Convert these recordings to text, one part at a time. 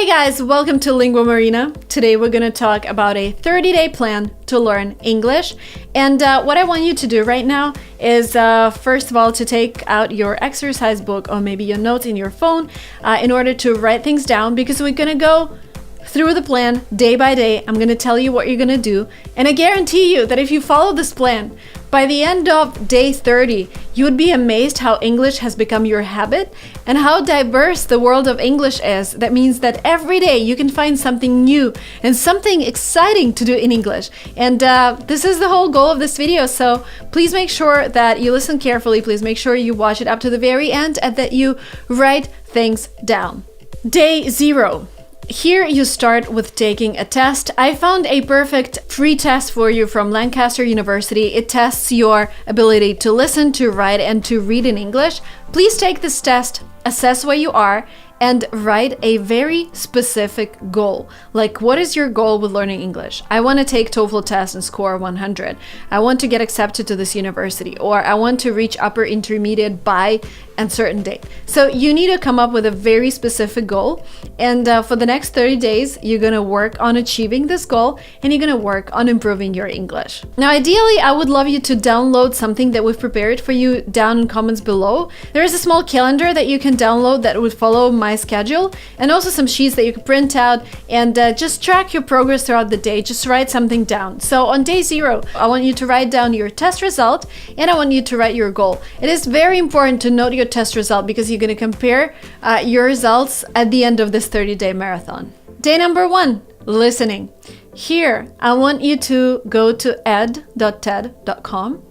guys, welcome to Lingua Marina. Today we're going to talk about a 30-day plan to learn English. And what I want you to do right now is, first of all, to take out your exercise book or maybe your notes in your phone in order to write things down, because we're going to go through the plan day by day. I'm going to tell you what you're going to do. And I guarantee you that if you follow this plan, by the end of day 30, you would be amazed how English has become your habit and how diverse the world of English is. That means that every day you can find something new and something exciting to do in English. And this is the whole goal of this video. So please make sure that you listen carefully. Please make sure you watch it up to the very end and that you write things down. Day 0. Here you start with taking a test. I found a perfect free test for you from Lancaster University. It tests your ability to listen, to write, and to read in English. Please take this test, assess where you are, and write a very specific goal. Like, what is your goal with learning English? I want to take TOEFL test and score 100. I want to get accepted to this university, or I want to reach upper intermediate by a certain date. So you need to come up with a very specific goal. And for the next 30 days, you're going to work on achieving this goal and you're going to work on improving your English. Now, ideally, I would love you to download something that we've prepared for you down in comments below. There is a small calendar that you can download that would follow my schedule, and also some sheets that you can print out and just track your progress throughout the day. Just write something down. So on day 0, I want you to write down your test result and I want you to write your goal. It is very important to note your test result because you're going to compare your results at the end of this 30-day marathon. Day number 1, listening. Here, I want you to go to ed.ted.com.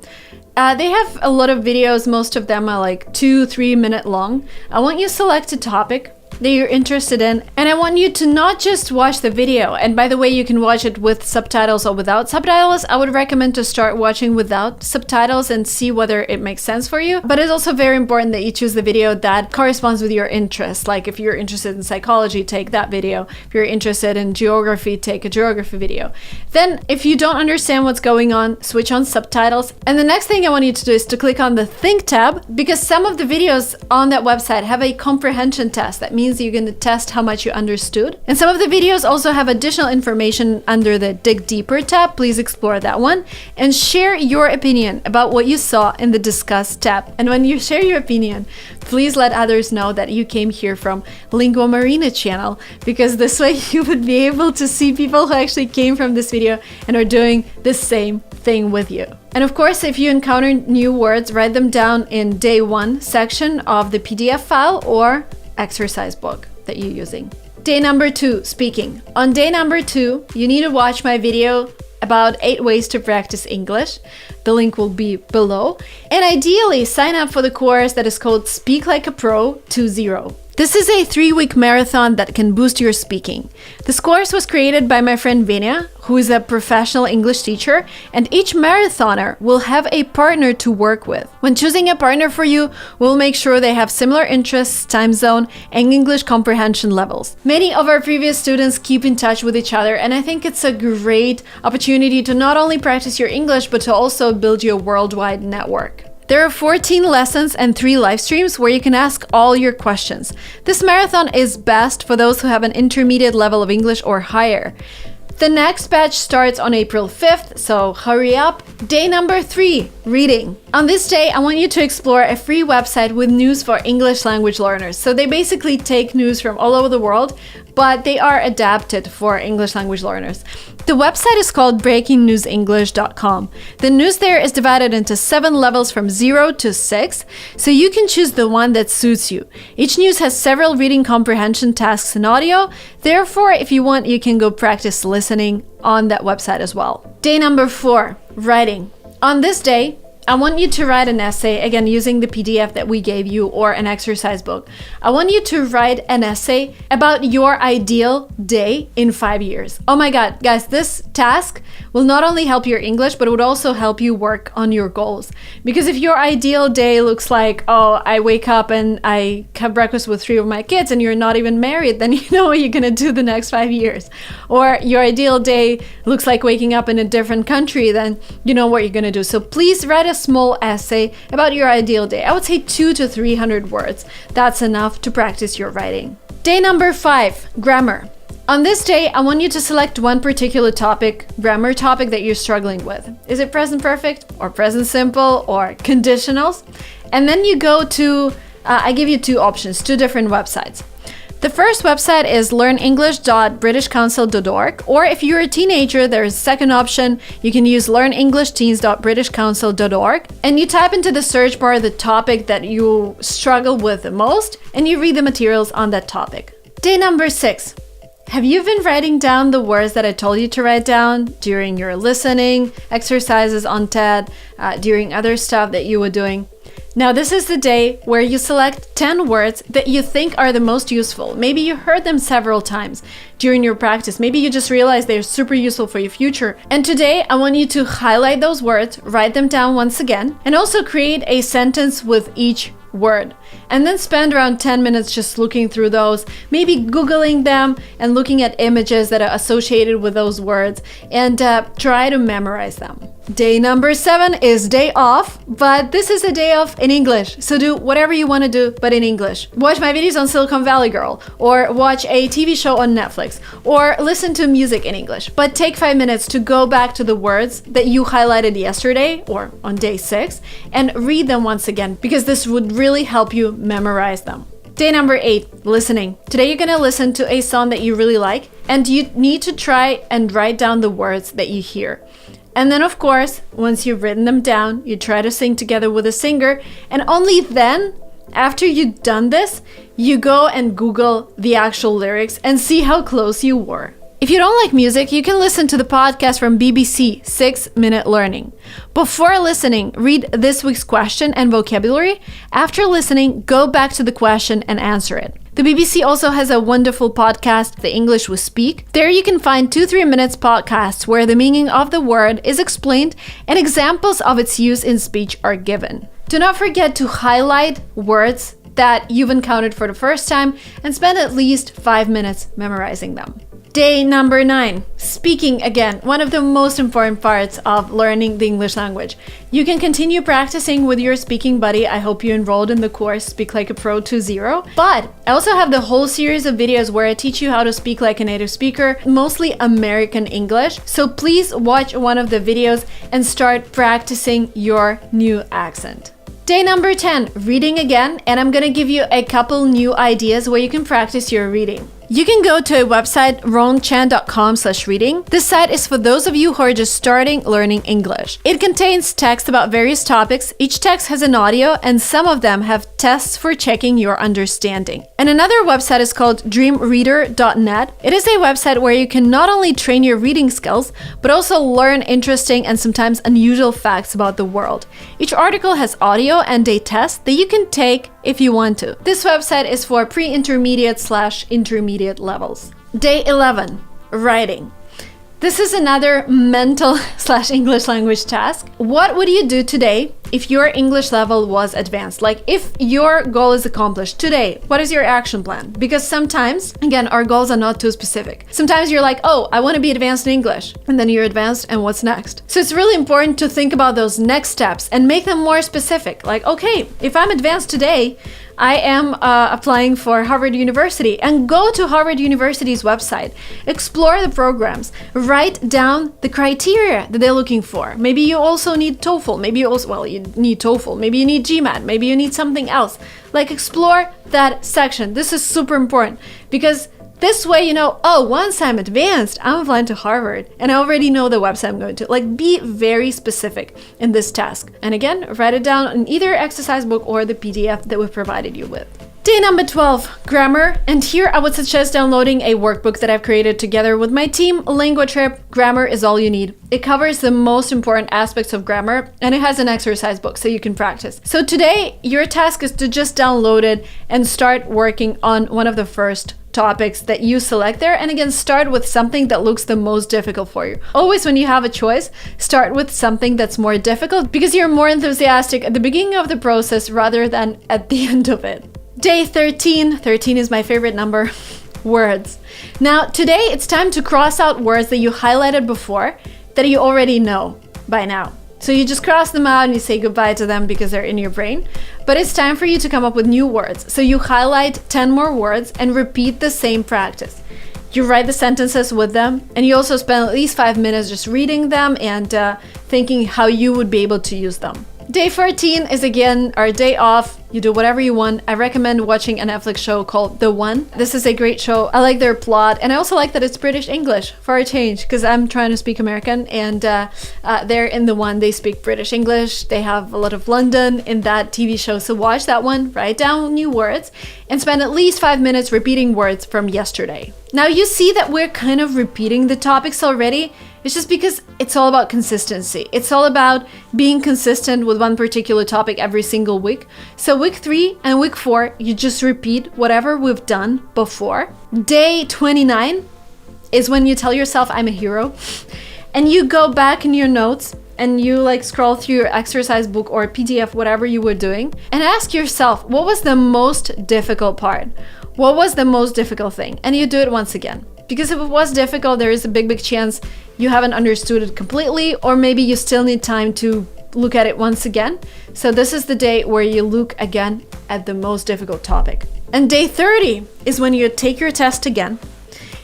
They have a lot of videos. Most of them are like 2-3 minute long. I want you to select a topic that you're interested in, and I want you to not just watch the video. And by the way, you can watch it with subtitles or without subtitles. I would recommend to start watching without subtitles and see whether it makes sense for you. But it's also very important that you choose the video that corresponds with your interests. Like if you're interested in psychology, take that video. If you're interested in geography, take a geography video. Then if you don't understand what's going on, switch on subtitles. And the next thing I want you to do is to click on the Think tab, because some of the videos on that website have a comprehension test. That means you're going to test how much you understood. And some of the videos also have additional information under the Dig Deeper tab. Please explore that one and share your opinion about what you saw in the Discuss tab. And when you share your opinion, please let others know that you came here from Lingua Marina channel, because this way you would be able to see people who actually came from this video and are doing the same thing with you. And of course, if you encounter new words, write them down in day 1 section of the PDF file or exercise book that you're using. Day number 2, speaking. On day number 2, you need to watch my video about 8 ways to practice English. The link will be below. And ideally, sign up for the course that is called Speak Like a Pro 2.0. This is a 3-week marathon that can boost your speaking. This course was created by my friend Venia, who is a professional English teacher, and each marathoner will have a partner to work with. When choosing a partner for you, we'll make sure they have similar interests, time zone, and English comprehension levels. Many of our previous students keep in touch with each other, and I think it's a great opportunity to not only practice your English, but to also build your worldwide network. There are 14 lessons and 3 live streams where you can ask all your questions. This marathon is best for those who have an intermediate level of English or higher. The next batch starts on April 5th, so hurry up. Day number 3, reading. On this day, I want you to explore a free website with news for English language learners. So they basically take news from all over the world, but they are adapted for English language learners. The website is called breakingnewsenglish.com. The news there is divided into 7 levels from 0 to 6, so you can choose the one that suits you. Each news has several reading comprehension tasks and audio. Therefore, if you want, you can go practice listening on that website as well. Day number 4, writing. On this day, I want you to write an essay, again, using the PDF that we gave you or an exercise book. I want you to write an essay about your ideal day in 5 years. Oh my God, guys, this task will not only help your English, but it would also help you work on your goals. Because if your ideal day looks like, oh, I wake up and I have breakfast with 3 of my kids and you're not even married, then you know what you're gonna do the next 5 years. Or your ideal day looks like waking up in a different country, then you know what you're gonna do. So please write a small essay about your ideal day. I would say 200 to 300 words. That's enough to practice your writing. Day number 5, grammar. On this day, I want you to select one particular topic, grammar topic that you're struggling with. Is it present perfect or present simple or conditionals? And then you go to, I give you 2 options, 2 different websites. The first website is learnenglish.britishcouncil.org, or if you're a teenager, there's a second option. You can use learnenglishteens.britishcouncil.org, and you type into the search bar the topic that you struggle with the most, and you read the materials on that topic. Day number 6. Have you been writing down the words that I told you to write down during your listening exercises on TED, during other stuff that you were doing? Now, this is the day where you select 10 words that you think are the most useful. Maybe you heard them several times during your practice. Maybe you just realized they're super useful for your future. And today, I want you to highlight those words, write them down once again, and also create a sentence with each word. And then spend around 10 minutes just looking through those, maybe Googling them and looking at images that are associated with those words, and try to memorize them. Day number 7 is day off, but this is a day off in English. So do whatever you want to do, but in English. Watch my videos on Silicon Valley Girl, or watch a TV show on Netflix, or listen to music in English. But take 5 minutes to go back to the words that you highlighted yesterday or on day 6 and read them once again, because this would really help you memorize them. Day number 8, listening. Today you're gonna listen to a song that you really like, and you need to try and write down the words that you hear. And then, of course, once you've written them down, you try to sing together with a singer, and only then, after you've done this, you go and Google the actual lyrics and see how close you were. If you don't like music, you can listen to the podcast from BBC, 6 Minute Learning. Before listening, read this week's question and vocabulary. After listening, go back to the question and answer it. The BBC also has a wonderful podcast, The English We Speak. There you can find 2-3 minutes podcasts where the meaning of the word is explained and examples of its use in speech are given. Do not forget to highlight words that you've encountered for the first time and spend at least 5 minutes memorizing them. Day number 9, speaking again, one of the most important parts of learning the English language. You can continue practicing with your speaking buddy. I hope you enrolled in the course Speak Like a Pro 2.0. But I also have the whole series of videos where I teach you how to speak like a native speaker, mostly American English. So please watch one of the videos and start practicing your new accent. Day number 10, reading again, and I'm gonna give you a couple new ideas where you can practice your reading. You can go to a website, rongchan.com/reading. This site is for those of you who are just starting learning English. It contains text about various topics. Each text has an audio, and some of them have tests for checking your understanding. And another website is called dreamreader.net. It is a website where you can not only train your reading skills, but also learn interesting and sometimes unusual facts about the world. Each article has audio and a test that you can take if you want to. This website is for pre-intermediate/intermediate levels. Day 11, writing. This is another mental/English language task. What would you do today if your English level was advanced? Like if your goal is accomplished today, what is your action plan? Because sometimes, again, our goals are not too specific. Sometimes you're like, oh, I want to be advanced in English. And then you're advanced, and what's next? So it's really important to think about those next steps and make them more specific. Like, okay, if I'm advanced today, I am applying for Harvard University, and go to Harvard University's website, explore the programs, write down the criteria that they're looking for. Maybe you also need TOEFL, maybe you also, well, you need TOEFL, maybe you need GMAT, maybe you need something else. Like explore that section. This is super important because this way, you know, oh, once I'm advanced, I'm applying to Harvard and I already know the website I'm going to. Like, be very specific in this task. And again, write it down in either exercise book or the PDF that we've provided you with. Day number 12, grammar. And here I would suggest downloading a workbook that I've created together with my team, LinguaTrip. Grammar is all you need. It covers the most important aspects of grammar, and it has an exercise book so you can practice. So today, your task is to just download it and start working on one of the first topics that you select there. And again, start with something that looks the most difficult for you. Always when you have a choice, start with something that's more difficult because you're more enthusiastic at the beginning of the process rather than at the end of it. Day 13. 13 is my favorite number. Words. Now, today it's time to cross out words that you highlighted before that you already know by now. So you just cross them out and you say goodbye to them because they're in your brain. But it's time for you to come up with new words. So you highlight 10 more words and repeat the same practice. You write the sentences with them, and you also spend at least 5 minutes just reading them and thinking how you would be able to use them. Day 14 is again our day off. You do whatever you want. I recommend watching a Netflix show called The One. This is a great show. I like their plot, and I also like that it's British English for a change, because I'm trying to speak American, and they're in The One. They speak British English. They have a lot of London in that TV show. So watch that one, write down new words, and spend at least 5 minutes repeating words from yesterday. Now you see that we're kind of repeating the topics already. It's just because it's all about consistency. It's all about being consistent with one particular topic every single week. So week 3 and week 4, you just repeat whatever we've done before. Day 29 is when you tell yourself, I'm a hero. And you go back in your notes and you like scroll through your exercise book or PDF, whatever you were doing, and ask yourself, what was the most difficult part? What was the most difficult thing? And you do it once again. Because if it was difficult, there is a big chance you haven't understood it completely, or maybe you still need time to look at it once again. So this is the day where you look again at the most difficult topic. And day 30 is when you take your test again,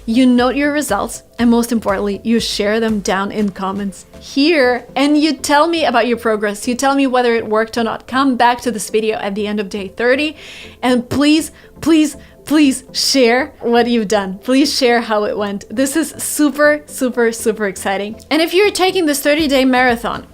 you note your results, and most importantly, you share them down in comments here, and you tell me about your progress. You tell me whether it worked or not. Come back to this video at the end of day 30, and please share what you've done. Please share how it went. This is super exciting. And if you're taking this 30-day marathon,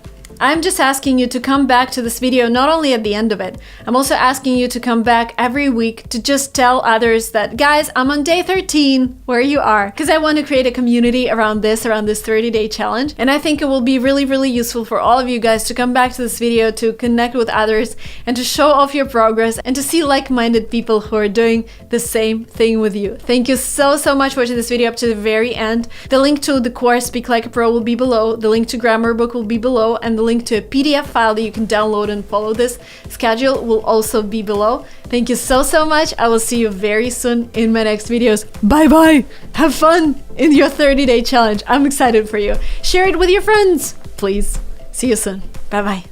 I'm just asking you to come back to this video not only at the end of it, I'm also asking you to come back every week to just tell others that, guys, I'm on day 13, where you are. Because I want to create a community around this 30-day challenge. And I think it will be really useful for all of you guys to come back to this video, to connect with others, and to show off your progress, and to see like-minded people who are doing the same thing with you. Thank you so much for watching this video up to the very end. The link to the course Speak Like a Pro will be below. The link to grammar book will be below, and the link to a PDF file that you can download and follow this schedule will also be below. Thank you so much. I will see you very soon in my next videos. Bye. Have fun in your 30-day challenge. I'm excited for you. Share it with your friends, please. See you soon. Bye.